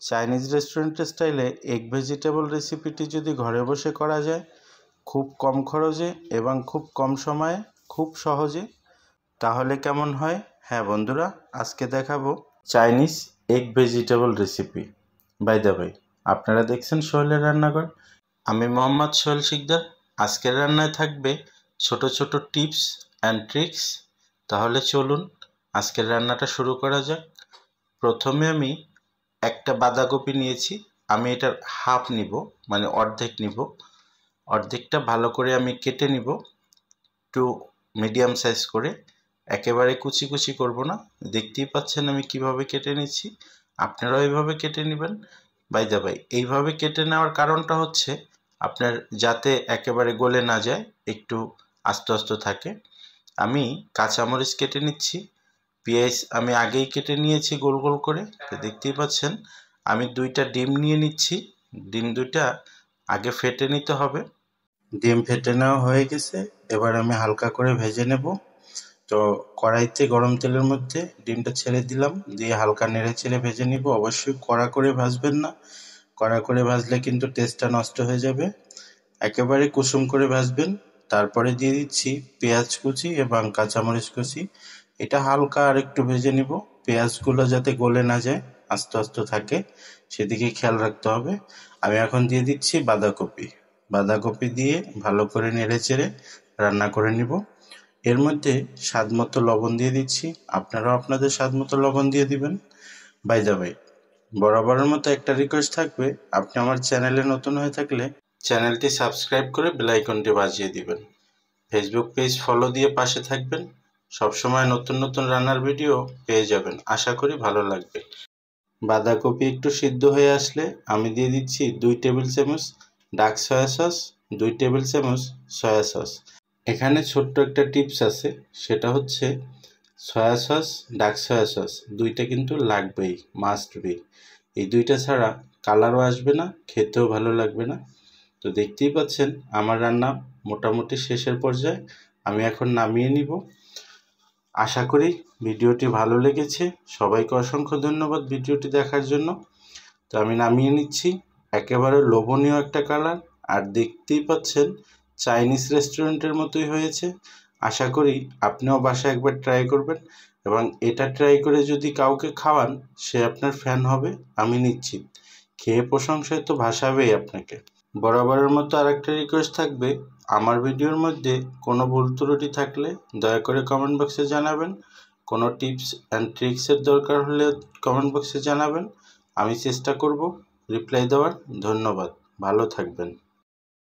Chinese রেস্টুরেন্টের স্টাইলে egg vegetable রেসিপিটি যদি ঘরে বসে করা যায় খুব কম খরচে এবং খুব কম সময়ে খুব সহজে, তাহলে কেমন হয়? হ্যাঁ বন্ধুরা, আজকে দেখাবো Chinese egg vegetable recipe. By the way, আপনারা দেখছেন সোহেলের রান্নাঘর। আমি মোহাম্মদ সোহেল শিকদার। আজকের রান্নায় থাকবে ছোট ছোট টিপস অ্যান্ড ট্রিক্স। তাহলে চলুন আজকের রান্নাটা শুরু করা যাক। প্রথমে আমি একটা বাঁধাকপি নিয়েছি। আমি এটার হাফ নিব, মানে অর্ধেক নিব। অর্ধেকটা ভালো করে আমি কেটে নিব, একটু মিডিয়াম সাইজ করে। একেবারে কুচি কুচি করব না, দেখতেই পাচ্ছেন আমি কিভাবে কেটে নিচ্ছি। আপনারাও এইভাবে কেটে নেবেন। বাই দ্য ওয়ে, এইভাবে কেটে নেওয়ার কারণটা হচ্ছে আপনার যাতে একেবারে গলে না যায়, একটু আস্তে আস্তে থাকে। আমি কাঁচামরিচ কেটে নিচ্ছি। পেঁয়াজ আমি আগেই কেটে নিয়েছি গোল গোল করে, তো দেখতেই পাচ্ছেন। আমি 2টা ডিম নিয়ে নিচ্ছি। ডিম 2টা আগে ফেটে নিতে হবে। ডিম ফেটে নেওয়া হয়ে গেছে, এবার আমি হালকা করে ভেজে নেব। তো কড়াইতে গরম তেলের মধ্যে ডিমটা ছেড়ে দিলাম, দিয়ে হালকা নেড়ে চেড়ে ভেজে নিব। অবশ্যই কড়া করে ভাজবেন না, কড়া করে ভাজলে কিন্তু টেস্টটা নষ্ট হয়ে যাবে। একেবারে কুসুম করে ভাজবেন। তারপরে দিয়ে দিচ্ছি পেঁয়াজ কুচি এবং কাঁচামরিচ কুচি। এটা হালকা আর একটু ভেজে নিব। পেঁয়াজগুলো যাতে গলে না যায়, আস্তে আস্তে থাকে, সেদিকে খেয়াল রাখতে হবে। আমি এখন দিয়ে দিচ্ছি বাঁধাকপি। বাঁধাকপি দিয়ে ভালো করে নেড়ে চেড়ে রান্না করে নিব। এর মধ্যে স্বাদ মতো লবণ দিয়ে দিচ্ছি। আপনারাও আপনাদের স্বাদ মতো লবণ দিয়ে দিবেন। বাই দ্য ওয়ে, বরাবরের মতো একটা রিকোয়েস্ট থাকবে, আপনি আমার চ্যানেলে নতুন হয়ে থাকলে চ্যানেলটি সাবস্ক্রাইব করে বেল আইকনটি বাজিয়ে দিবেন। ফেসবুক পেজ ফলো দিয়ে পাশে থাকবেন। সবসময় নতুন নতুন রান্নার ভিডিও পেয়ে যাবেন, আশা করি ভালো লাগবে। বাঁধাকপি একটু সিদ্ধ হয়ে আসলে আমি দিয়ে দিচ্ছি 2 টেবিল চামচ ডার্ক সয়া সস, 2 টেবিল চামচ সয়া সস। এখানে ছোট্ট একটা টিপস আছে, সেটা হচ্ছে soya sauce, dark soya sauce 2টা কিন্তু লাগবেই, মাস্ট বি। এই 2টা ছাড়া কালারও আসবে না, খেতেও ভালো লাগবে না। তো দেখতেই পাচ্ছেন আমার রান্না মোটামুটি শেষের পর্যায়ে। আমি এখন নামিয়ে নিব। আশা করি ভিডিওটি ভালো লেগেছে। সবাইকে অসংখ্য ধন্যবাদ ভিডিওটি দেখার জন্য। তো আমি নামিয়ে নিচ্ছি। একেবারে লোভনীয় একটা কালার, আর দেখতেই পাচ্ছেন চাইনিজ রেস্টুরেন্টের মতোই হয়েছে। আশা করি আপনিও বাসায় একবার ট্রাই করবেন, এবং এটা ট্রাই করে যদি কাউকে খাওয়ান, সে আপনার ফ্যান হবে, আমি নিশ্চিত। খেয়ে প্রশংসায় তো ভাসাবেই আপনাকে। বরাবরের মতো আরেকটা রিকোয়েস্ট থাকবে, আমার ভিডিওর মধ্যে কোনো ভুল ত্রুটি থাকলে দয়া করে কমেন্ট বক্সে জানাবেন। কোনো টিপস অ্যান্ড ট্রিক্সের দরকার হলে কমেন্ট বক্সে জানাবেন, আমি চেষ্টা করব রিপ্লাই দেওয়ার। ধন্যবাদ, ভালো থাকবেন।